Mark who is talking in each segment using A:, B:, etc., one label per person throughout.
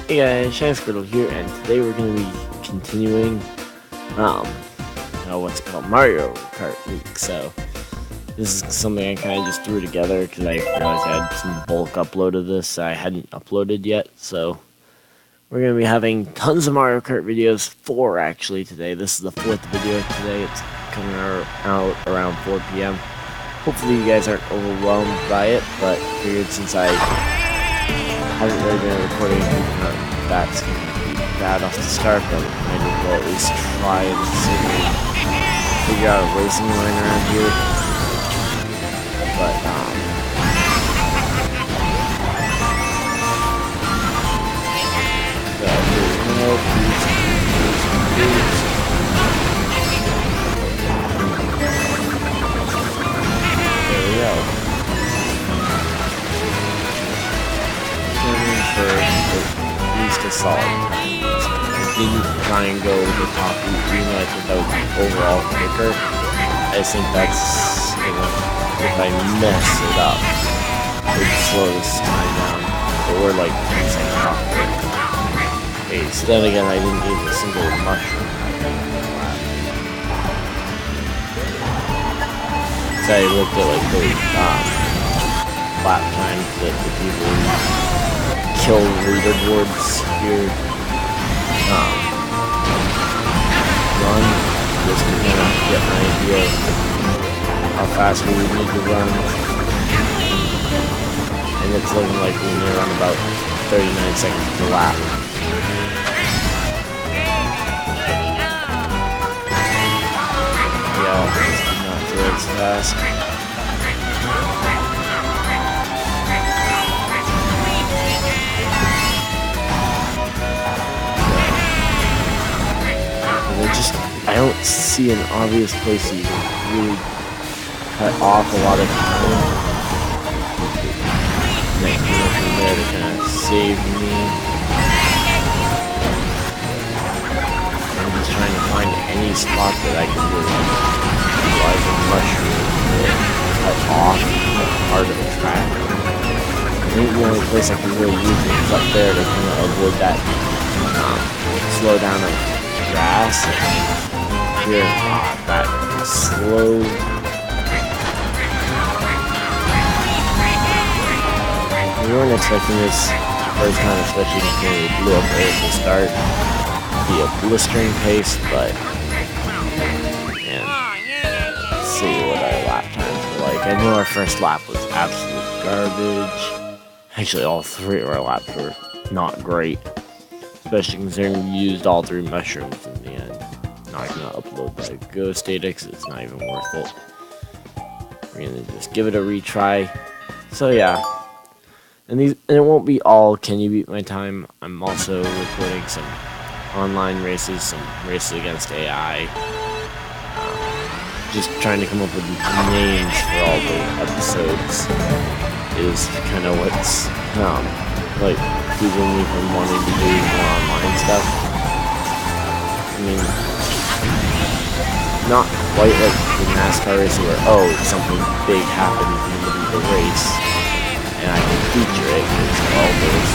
A: Hey guys, Shine Squirtle here, and today we're going to be continuing, what's it called, Mario Kart Week. So, this is something I kind of just threw together because I realized I had some bulk upload of this I hadn't uploaded yet. So, we're going to be having tons of Mario Kart videos, 4 actually today. This is the 4th video today. It's coming out around 4 p.m. Hopefully you guys aren't overwhelmed by it, but figured since I haven't really been recording that's going to be bad off the start, but I might as well at least try and see if we can figure out a racing line around here. But, so here we go. There we go. For at least a solid time. I didn't try and go the top route, even though I think that would be overall quicker. I just think that's, if I mess it up, it would slow this time down. But we're like 10 seconds off it. Okay, so then again, I didn't use a single mushroom. So I looked at like the lap times that the people kill leaderboards here. Run just to kind of get an idea of how fast we would need to run. And it's looking like we may run about 39 seconds per lap. Yeah, this did not feel as fast. I don't see an obvious place you can really cut off a lot of time. Like, nothing there to kind of save me. I'm just trying to find any spot that I can really utilize a mushroom to cut off a part of the track. I think the only place I can really use it is up there to kind of avoid that slow down of grass. Here, that slow. We weren't expecting this first time, especially when we blew up right at the start. Be a blistering pace, but man, let's see what our lap times were like. I know our first lap was absolute garbage. Actually, all 3 of our laps were not great, especially considering we used all 3 mushrooms in the end. Not gonna upload the ghost data because it's not even worth it. We're gonna just give it a retry. So yeah, and it won't be all can you beat my time. I'm also recording some online races, some races against AI. Just trying to come up with names for all the episodes is kind of what's like keeping me from wanting to do more online stuff. I mean, not quite like the NASCAR race where, something big happened in the middle of the race, and I can feature it, because, there's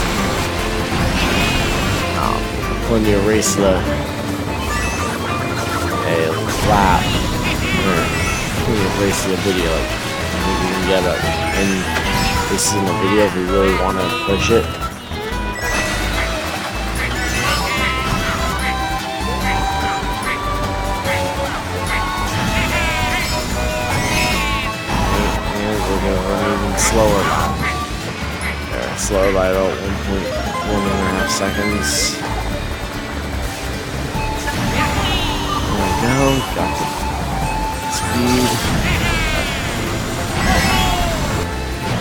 A: when you race a lap, or when you race a video, like, we can get up, and this is in the video if we really want to push it. Slower. Slower by about 1.5 seconds. There we go. Got the speed.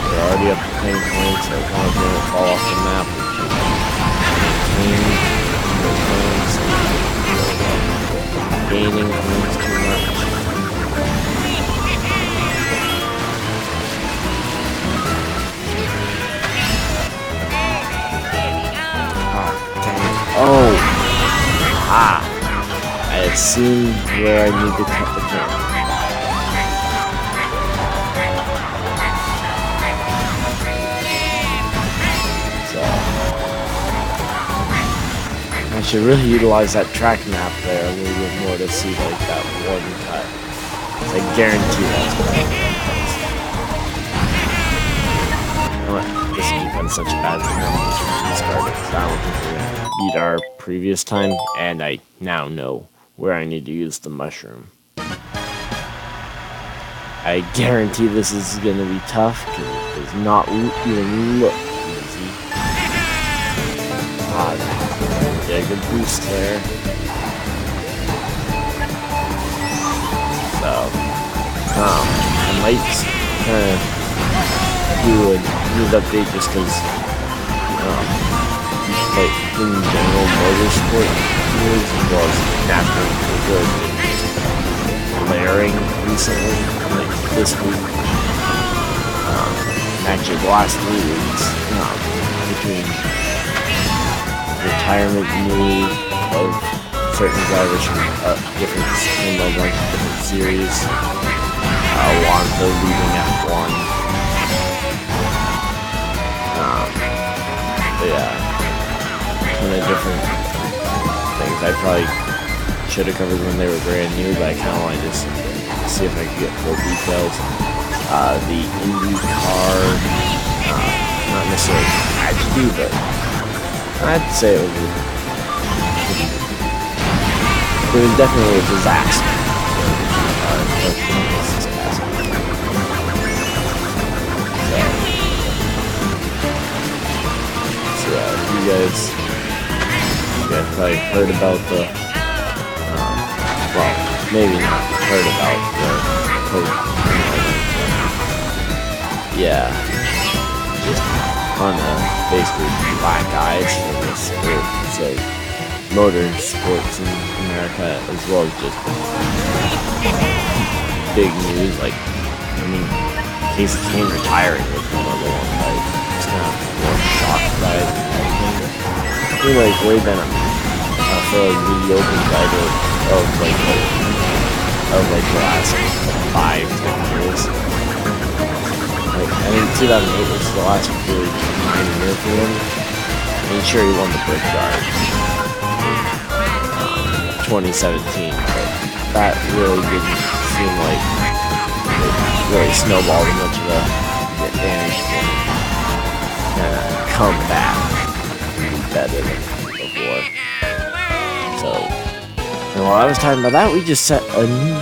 A: We're already up to 10 points, so if one of them will fall off the map, we can gaining points too much. I have seen where I need to cut the camera. So should really utilize that track map there a little bit more to see like that one cut. I guarantee that's what I'm doing. You know what? This has been such a bad thing. I'm just going to restart it. I don't think we're going to beat our previous time, and I now know where I need to use the mushroom. I guarantee this is going to be tough because it does not even look easy. Yeah, good boost there. So, I might kind of do a news update just because, like, in general, motorsport news as well as NASCAR has been blaring recently, like this week. Actually, the last 3 weeks, between retirement news of certain drivers from different series, Alonso leaving F1. Yeah, kind of different things. I probably should have covered when they were brand new, but I kind of wanted to see if I could get full details. The IndyCar, not necessarily tragedy, but I'd say it was definitely a disaster. So you guys probably heard about the, well, maybe not heard about the code. Yeah, just on basically black eyes for the sport, so motorsports in America, as well as just big news, like, I mean, Kasey Kahne retiring was another one, like, just kind of more shocked by it and everything. I feel like way been a fairly mediocre driver of the last 5-10 years. Like, I think 2008 was the last really fine year for him. I mean, sure, he won the Brickyard in 2017, but that really didn't seem like it really snowballed much of a advantage for him. Kind of come back and be better than before. So, and while I was talking about that, we just set a new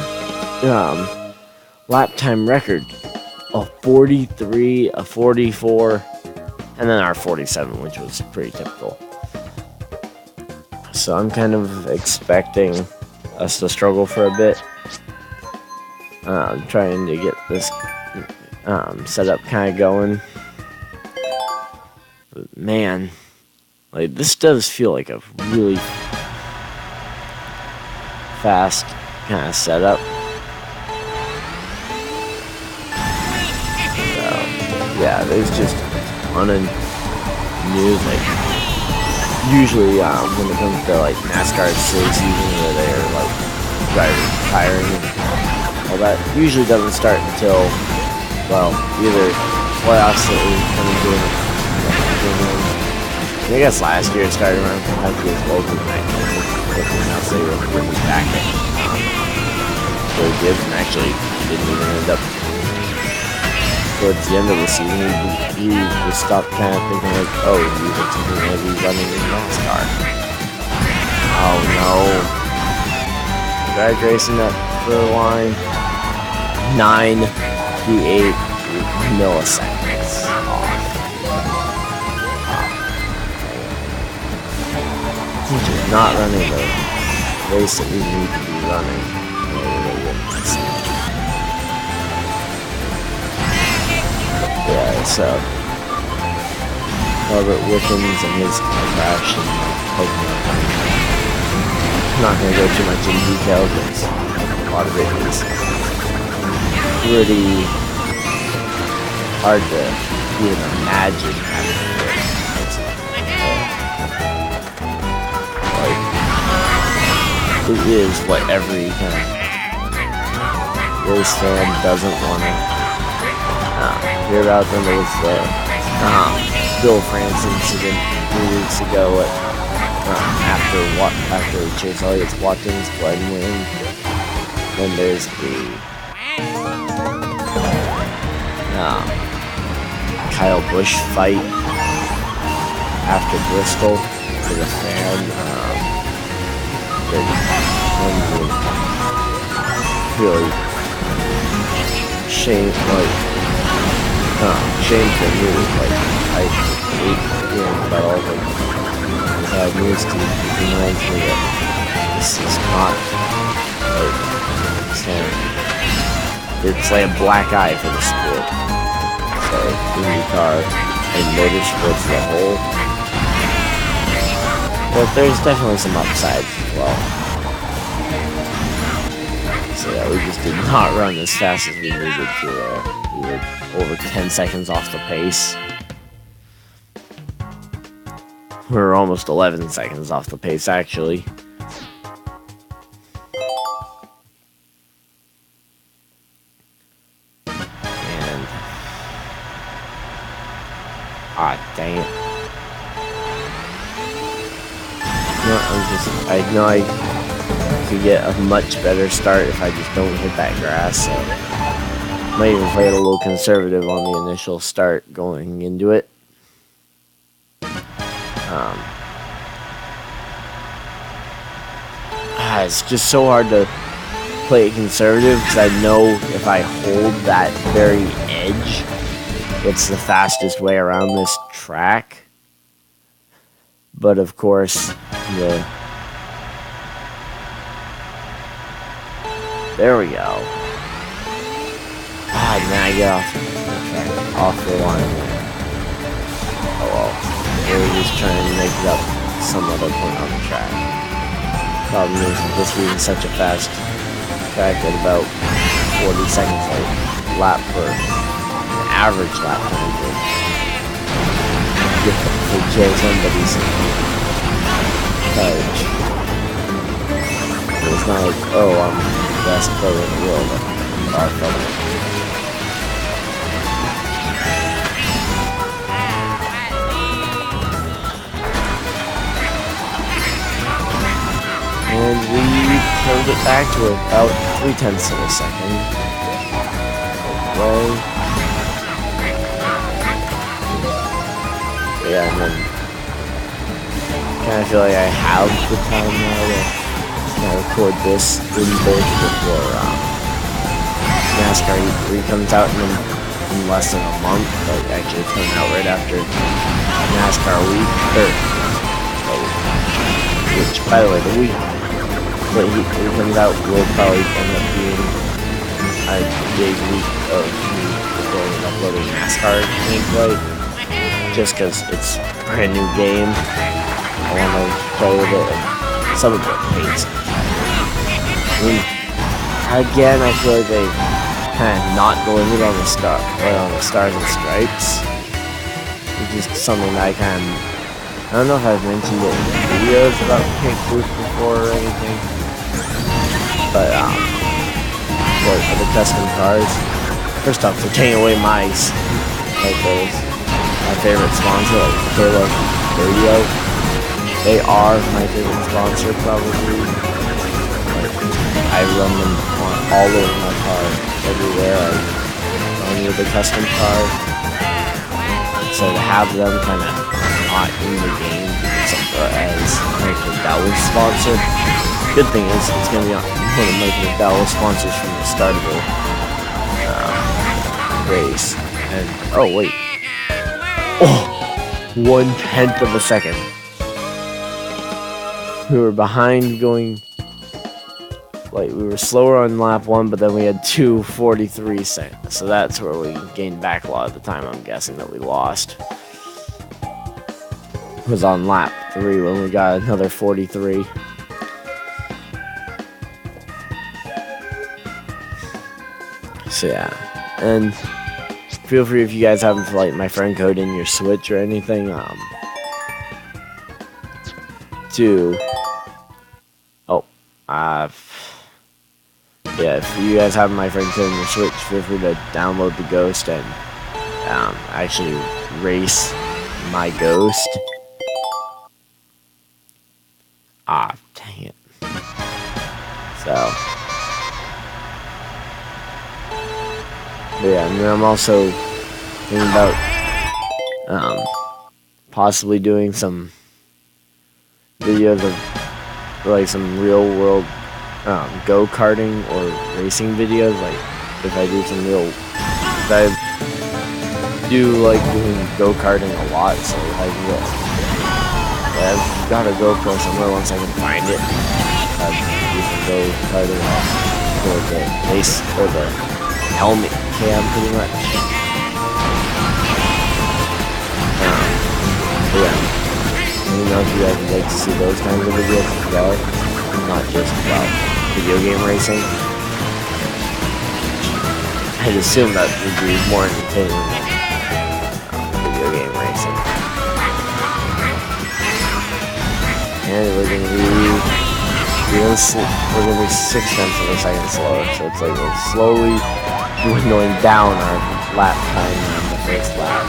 A: lap time record. A 43, a 44, and then our 47, which was pretty typical. So I'm kind of expecting us to struggle for a bit. Trying to get this setup kind of going. But man, like, this does feel like a really fast kind of setup. Yeah, there's just a ton of news, like, usually, when it comes to, like, NASCAR silly season, where they're, like, drivers retiring and all that, usually doesn't start until, well, either playoffs that we come into it, I guess last year it started around Kentucky as well, but now say we're bringing back it. Really good, and actually didn't even end up towards the end of the season, we just stopped kind of thinking like, oh, we think something may be running in NASCAR. Oh no. Drag racing up the line. 9.38 milliseconds off. He's just not running the race that we need to be running. Yeah, so Robert Wickens and his crash and Pokemon. I'm not going to go too much in detail because a lot of it is pretty hard to even imagine having to do it. Like, it is what every kind of race fan doesn't want to hear about. Then there was the Bill France incident 3 weeks ago at after Chase Elliott's Watkins, Glenn win. Then there's the Kyle Busch fight after Bristol for the fan. Really shame for me. Like I hate hearing about all the bad news to remind me that this is not it's like a black eye for the sport. So IndyCar and motorsports as a whole. But there's definitely some upsides as well. So yeah, we just did not run as fast as we needed to. We were over 10 seconds off the pace. We were almost 11 seconds off the pace, actually. And dang it. I know I could get a much better start if I just don't hit that grass, so might even play it a little conservative on the initial start going into it. It's just so hard to play it conservative because I know if I hold that very edge, it's the fastest way around this track. But of course, there we go. And then I get off the line there. Oh well. We were just trying to make it up some other point on the track. Problem is, this being such a fast track at about 40 seconds lap per average lap time for Jay somebody's coach. It's not like, oh, I'm the best player in the world. I'm far from it. And we pulled it back to about 0.3 of a second. Away. Yeah, and then kind of feel like I have the time now to record this in both before NASCAR E3 comes out in less than a month, but actually it's coming out right after NASCAR Week, which, by the way, the week that he comes out will probably end up being a big week of me recording and uploading NASCAR gameplay, just because it's a brand new game. I want to play with it, and some of it hates it. Again, I feel like they kind of not delivered on the stars and stripes, which is something that I don't know if I've mentioned it in videos about Pink Booth before or anything, but for the custom cars, first off, they're taking away my favorite sponsor, like Halo Radio. They are my favorite sponsor, probably. I run them all over my car, everywhere I run with a custom car. So to have them kind of not in the game except for as Mike McDowell's sponsor. Good thing is it's going to be one of Mike McDowell's sponsors from the start of the race. And oh wait, 1/10 of a second. We were behind going. Like, we were slower on lap 1, but then we had 2:43 seconds. So that's where we gained back a lot of the time, I'm guessing, that we lost. It was on lap 3 when we got another 43. So yeah. And feel free if you guys haven't like my friend code in your Switch or anything, yeah, if you guys have my friend code in your Switch, feel free to download the Ghost and actually race my Ghost. But yeah, and then I'm also thinking about possibly doing some videos of like some real world go-karting or racing videos. Like if I do some real, I do like doing go-karting a lot, so I can get, I've got a GoPro somewhere once I can find it. I've used the go-karting for the race or the helmet cam pretty much. But yeah, let me know if you guys would like to see those kinds of videos as well, not just about video game racing. I'd assume that would be more entertaining than video game racing. And we're gonna be 6 tenths of a second slower, so it's like we're slowly dwindling down our lap time on the first lap.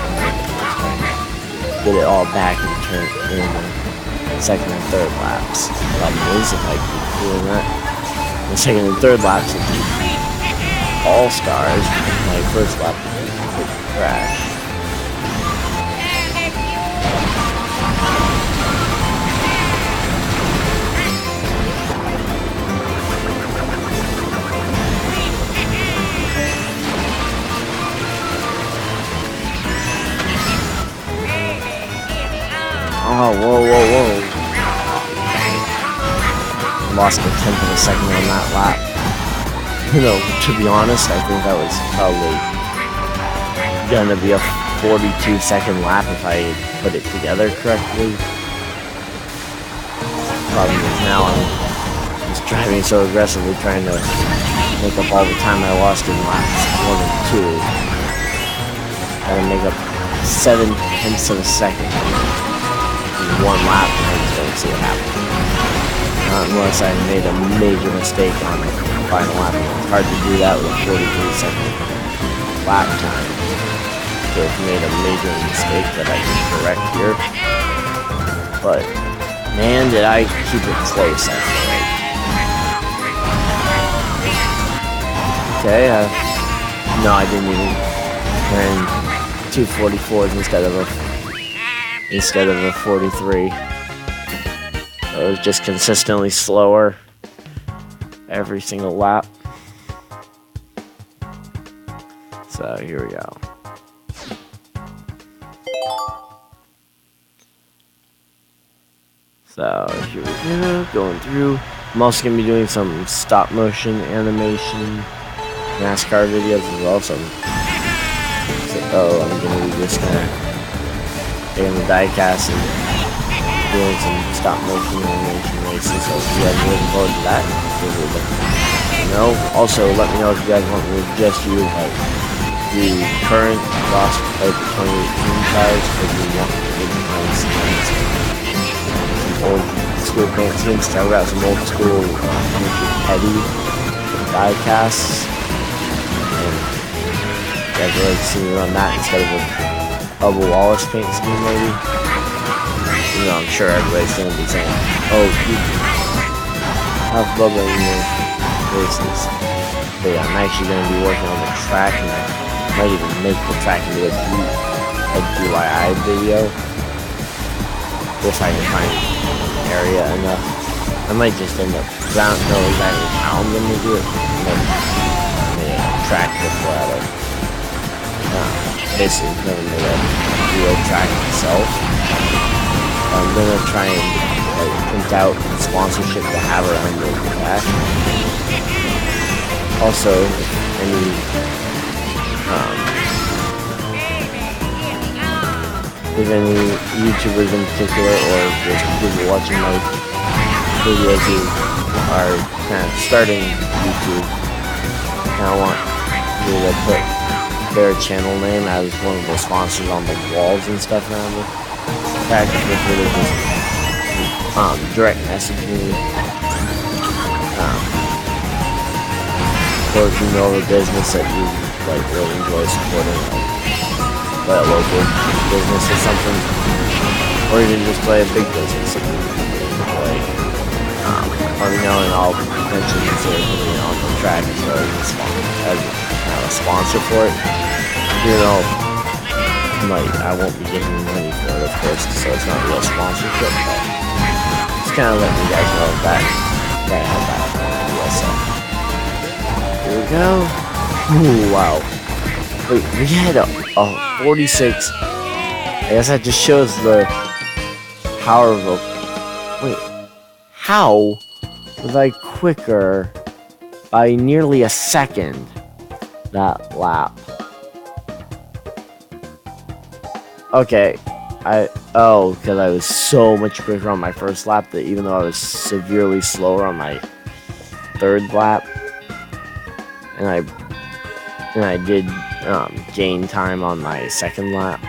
A: Get it all back and turn in the second and third laps. Problem is, if I keep doing that, the second and third laps would be all stars. My first lap would be a big crash. Oh, whoa. Lost a tenth of a second on that lap. You know, to be honest, I think that was probably gonna be a 42-second lap if I put it together correctly. Problem is now I'm just driving so aggressively trying to make up all the time I lost in laps 1 and 2. Gotta make up 7 tenths of a second. One lap and I just don't see it happening. Not unless I made a major mistake on the final lap. It's hard to do that with a 43-second lap time. So if you made a major mistake that I can correct here. But man, did I keep it close, I feel like. Okay, no, I didn't even turn 244s instead of a 43. So it was just consistently slower every single lap. So here we go. So here we go, going through. I'm also going to be doing some stop motion animation NASCAR videos as well. So I'm going to be just kind of taking the diecast and doing some stop motion animation races, so if you guys are looking forward to that, also let me know if you guys want me to just use like the current Ross Piper 2018 cars, if you want me to some old school paint schemes, because I've got some old school heavy diecasts, and you guys would like to see me run that instead of a Bubba Wallace paint scheme, maybe. You know, I'm sure everybody's gonna be saying, "Oh, you have Bubba in your races." But yeah, I'm actually gonna be working on the track, and I might even make the track into a DIY video if I can find an area enough. I might just end up. I don't know exactly how I'm gonna do it. I made a track before I basically never made a real track itself. I'm gonna try and print out sponsorship to have around the track. Also, any if any YouTubers in particular, or just people watching my videos who are kind of starting YouTube, kind of want me to put their channel name as one of the sponsors on the walls and stuff around the track, if really just direct message me, or if you know of a business that you really enjoy supporting, like a local business or something, or even just play a big business that you enjoy let me know and I'll potentially consider putting it on the track as a sponsor for it. You know, I won't be giving you money for it, of course, so it's not a real sponsorship, but just kind of letting you guys know that I have that idea, so. Here we go. Ooh, wow. Wait, we had a 46. I guess that just shows the power of a... Wait, how was I quicker by nearly a second that lap? Okay, because I was so much quicker on my first lap that even though I was severely slower on my third lap, and I did gain time on my second lap,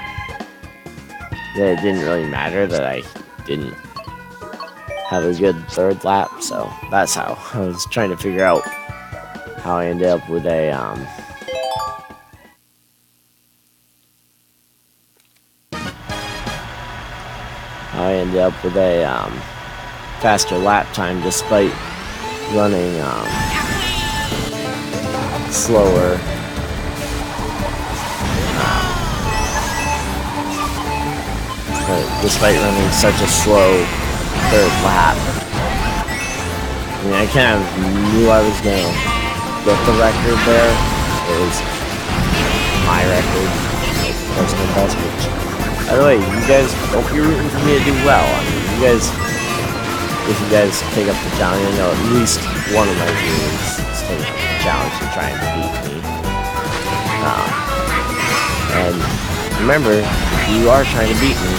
A: that it didn't really matter that I didn't have a good third lap, so that's how I was trying to figure out how I ended up with a faster lap time despite running slower. Despite running such a slow third lap. I mean, I kind of knew I was going to get the record there. It was my record, personal best, which, by the way, you guys don't be rooting for me to do well. I mean, you guys, if you guys take up the challenge, I know at least one of my viewers is taking up the challenge and trying to beat me. And remember, if you are trying to beat me,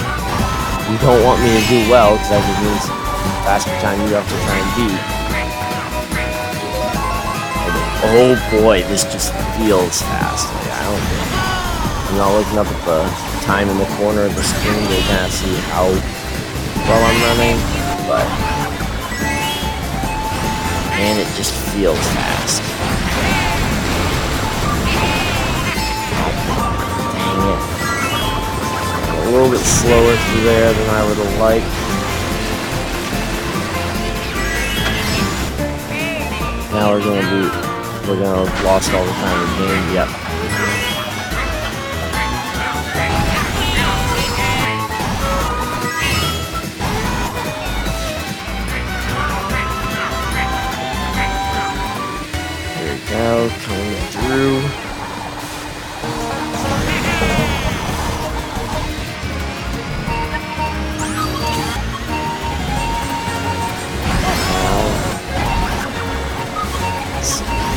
A: you don't want me to do well, because that just means faster time you have to try and beat. And, oh boy, this just feels fast. Like, I'm not looking up at the time in the corner of the screen to kind of see how well I'm running, but man, it just feels fast. Dang it. A little bit slower through there than I would have liked. Now we're gonna have lost all the time in the game. Yep. Here we go, coming through.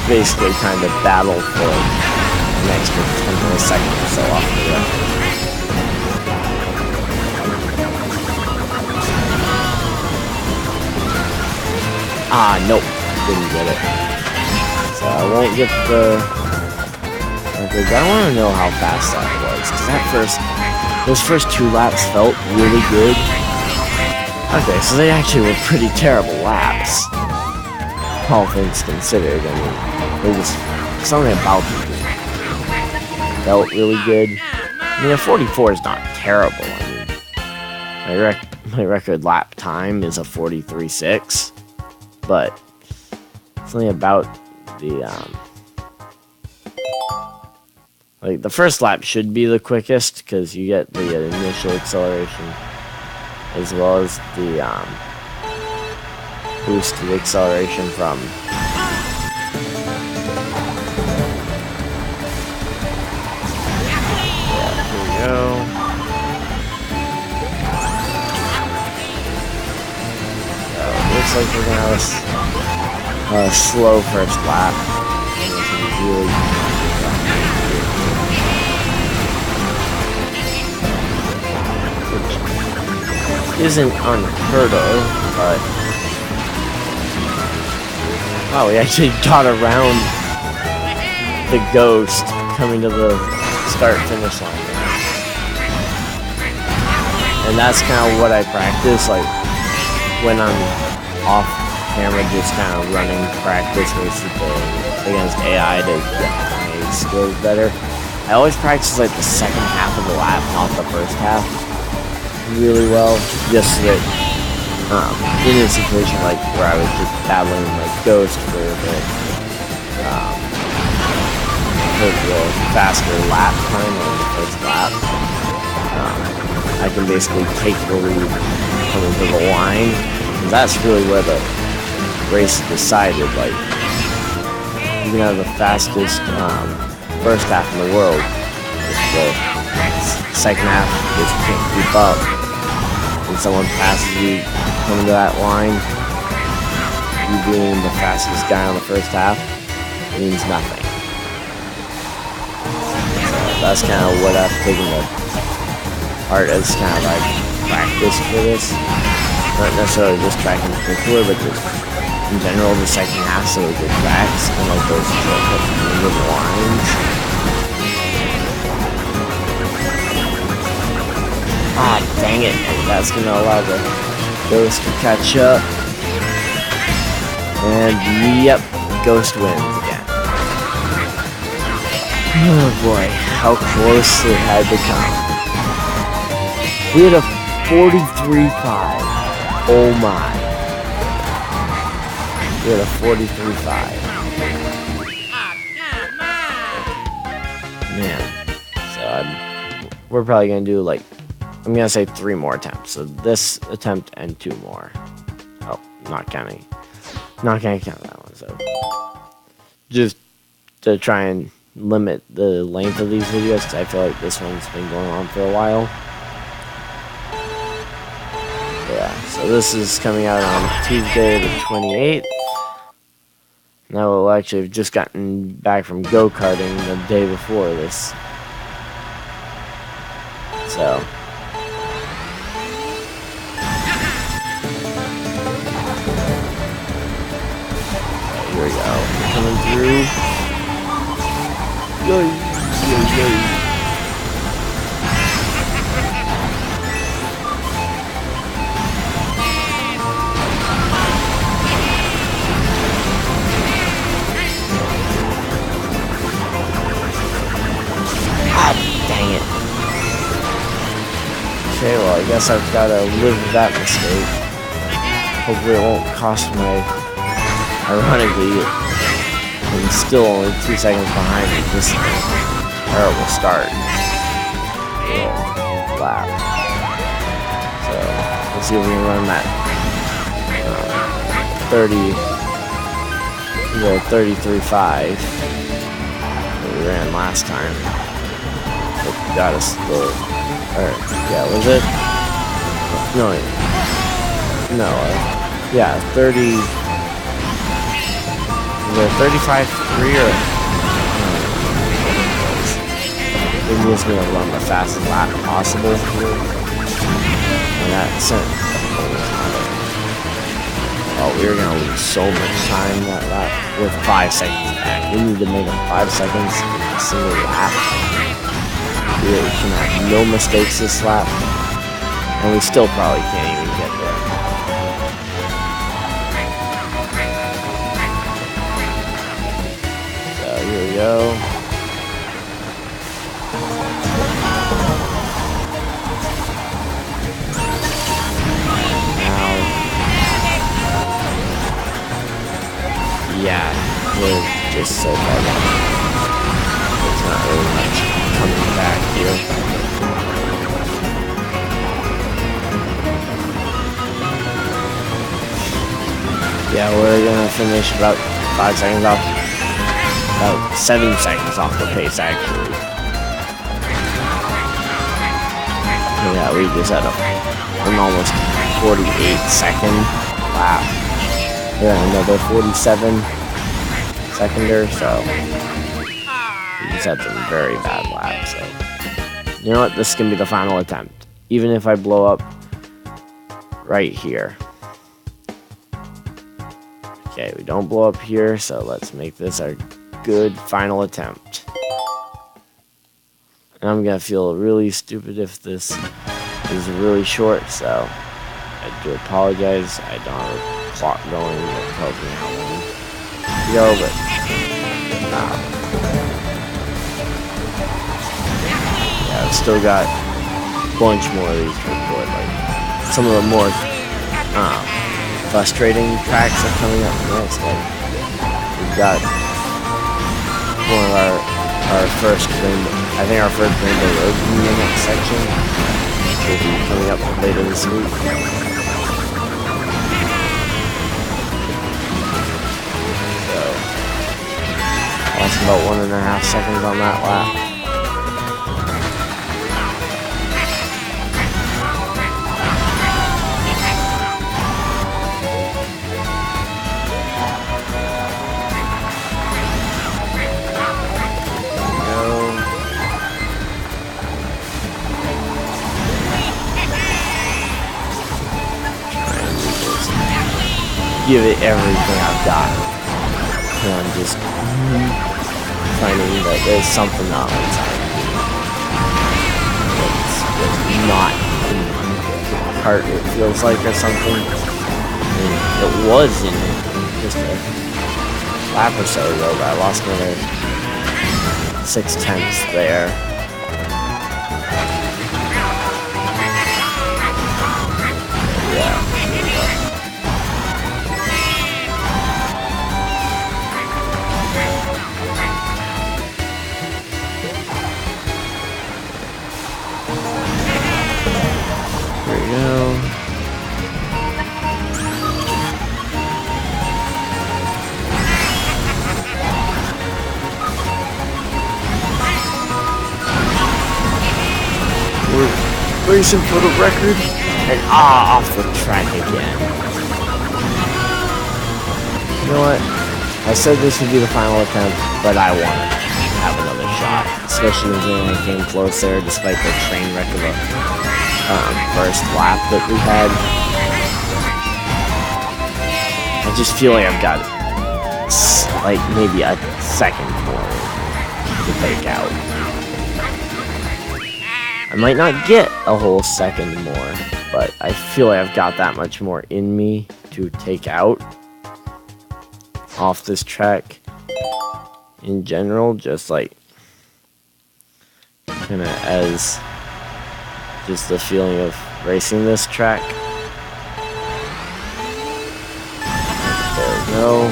A: Basically kind of battle for an extra 10 milliseconds or so off the record. Ah, nope, didn't get it. So I won't get the record. I want to know how fast that was, because those first 2 laps felt really good. Okay, so they actually were pretty terrible laps, all things considered. I mean, it was something about them felt really good. I mean, a 44 is not terrible. I mean, my record lap time is a 43.6, but something about the like the first lap should be the quickest because you get the initial acceleration as well as the boost to the acceleration from looks like we're gonna have a slow first lap. Which isn't unheard of, but wow, we actually got around the ghost coming to the start-finish line. And that's kind of what I practice, like when I'm off camera, just kind of running practice against AI to get my skills better. I always practice like the second half of the lap, not the first half, really well, just so that in a situation like where I was just battling like Ghost for the faster lap time on the first lap, I can basically take the lead coming to the line. And that's really where the race is decided. Like, you can have the fastest first half in the world, if the second half just can't keep up, and someone passes you coming to that line, you being the fastest guy on the first half means nothing. So that's kind of what I've taken to heart as kind of like practice for this. Not necessarily this track in particular, but just in general, the second half of the tracks and like those shortcuts and little lines. Ah, dang it! And that's gonna allow the Ghost to catch up. And yep, Ghost wins again. Oh boy, how close it had to come. We had a 43.5. Oh my. We had a 43.5. Man. So we're probably going to do like, I'm going to say 3 more attempts. So this attempt and 2 more. Oh, not going to count that one. So just to try and limit the length of these videos, because I feel like this one's been going on for a while. Yeah, so this is coming out on Tuesday the 28th. Now we'll actually have just gotten back from go-karting the day before this. So here we go. Coming through. Yay, yay, yay. Okay, well, I guess I've got to live with that mistake. Hopefully it won't cost my... Ironically, I'm still only 2 seconds behind me. This terrible start. Lap. So, let's see if we can run that 33.5 that we ran last time. It got us the... yeah, was it? No, yeah, 30. Was it 35.3 or? It was gonna run the fastest lap possible here, and that sent. Oh, we were gonna lose so much time that lap with 5 seconds back. We need to make up 5 seconds in a single lap. We can have no mistakes this lap, and we still probably can't even get there. So here we go. Now, yeah, we're just so far down. There's not really much coming back here. Yeah, we're gonna finish about 5 seconds off, about 7 seconds off the pace actually. Yeah, we just had an almost 48-second lap. Yeah, another 47-seconder, so we just had some very bad laps. So you know what? This is gonna be the final attempt, even if I blow up right here. Okay, we don't blow up here, so let's make this our good final attempt. And I'm gonna feel really stupid if this is really short, so I do apologize. I don't have a clock going that tells me how long to go, but yeah, I've still got a bunch more of these to record. Like some of the more frustrating tracks are coming up next. Like, we've got one of our first rainbow, I think our first Rainbow Road in the next section will be coming up later this week. So, lost about 1.5 seconds on that lap. Give it everything I've got, and I'm just finding that there's something not inside that's not in my heart, it feels like, or something. And it was in just a lap or so ago, but I lost another 0.6 there. Yeah. We're racing for the record, and off the track again. You know what? I said this would be the final attempt, but I want to have another shot, especially when I came close there, despite the train wreck of the first lap that we had. I just feel like I've got like maybe a second more to take out. I might not get a whole second more, but I feel like I've got that much more in me to take out off this track in general, just like kind of as just the feeling of racing this track. There we go.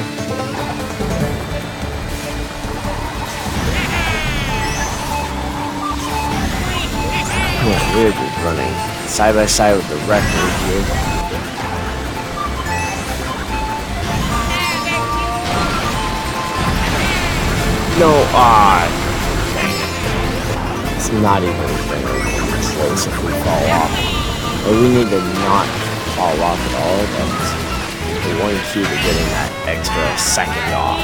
A: Yeah, we're just running side by side with the record here. No, it's not even this close if we fall off. But we need to not fall off at all. That's the one key to getting that extra second off.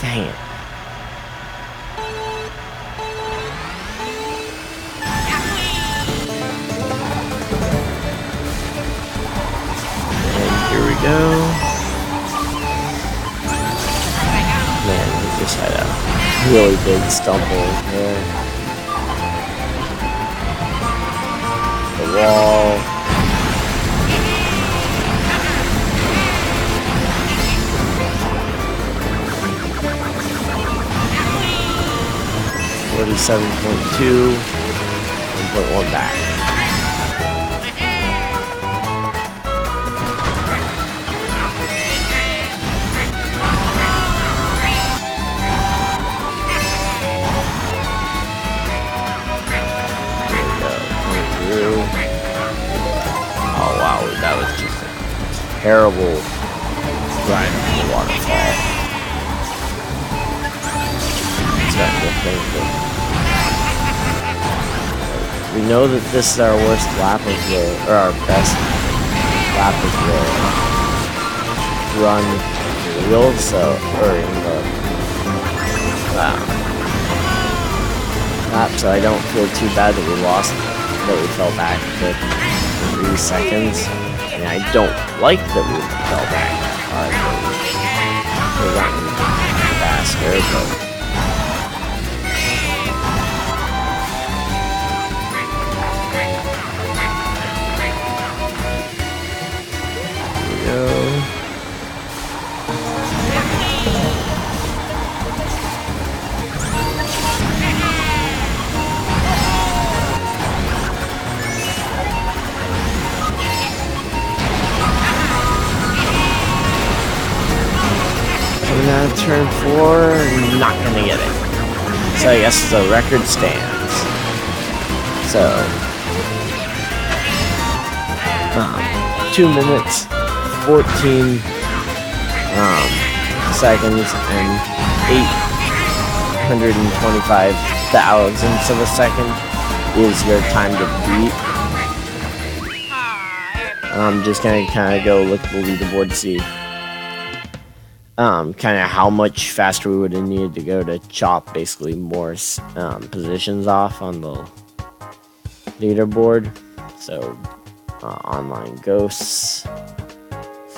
A: Dang it. And here we go. Man, we just had a really big stumble there. The wall. 47.2, 1.1 back. There we go, coming through. Oh wow, that was just a terrible run in the waterfall. Starting to think that we know that this is our worst lap of the, or our best lap of the run wheel, so, or in the lap, so I don't feel too bad that we lost, that we fell back to 3 seconds. I mean, I don't like that we fell back that hard, but we're running faster, but go. turn 4, not gonna get it. So I guess the record stands. So 2 minutes, 14 seconds, and 825 thousandths of a second is your time to beat. I'm just gonna kind of go look at the leaderboard to see kind of how much faster we would have needed to go to chop basically more positions off on the leaderboard. So online ghosts.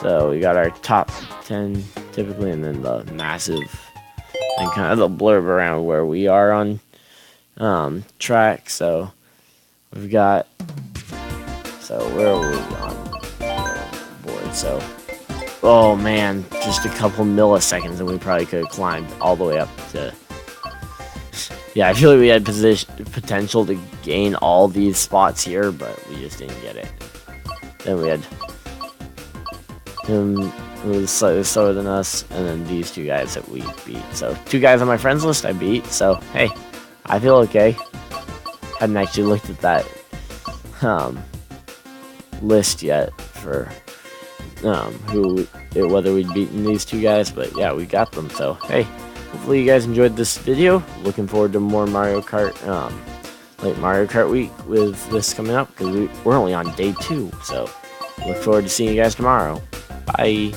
A: So we got our top 10 typically, and then the massive and kind of the blurb around where we are on track. So we've got, so where are we on board? So oh man, just a couple milliseconds and we probably could have climbed all the way up to, yeah, I feel like we had potential to gain all these spots here, but we just didn't get it. Then we had him who was slightly slower than us, and then these two guys that we beat. So 2 guys on my friends list I beat, so hey, I feel okay. Hadn't actually looked at that list yet for whether we'd beaten these 2 guys, but yeah, we got them. So hey, hopefully you guys enjoyed this video. Looking forward to more Mario Kart, like Mario Kart week with this coming up, because we're only on day 2. So look forward to seeing you guys tomorrow. Bye.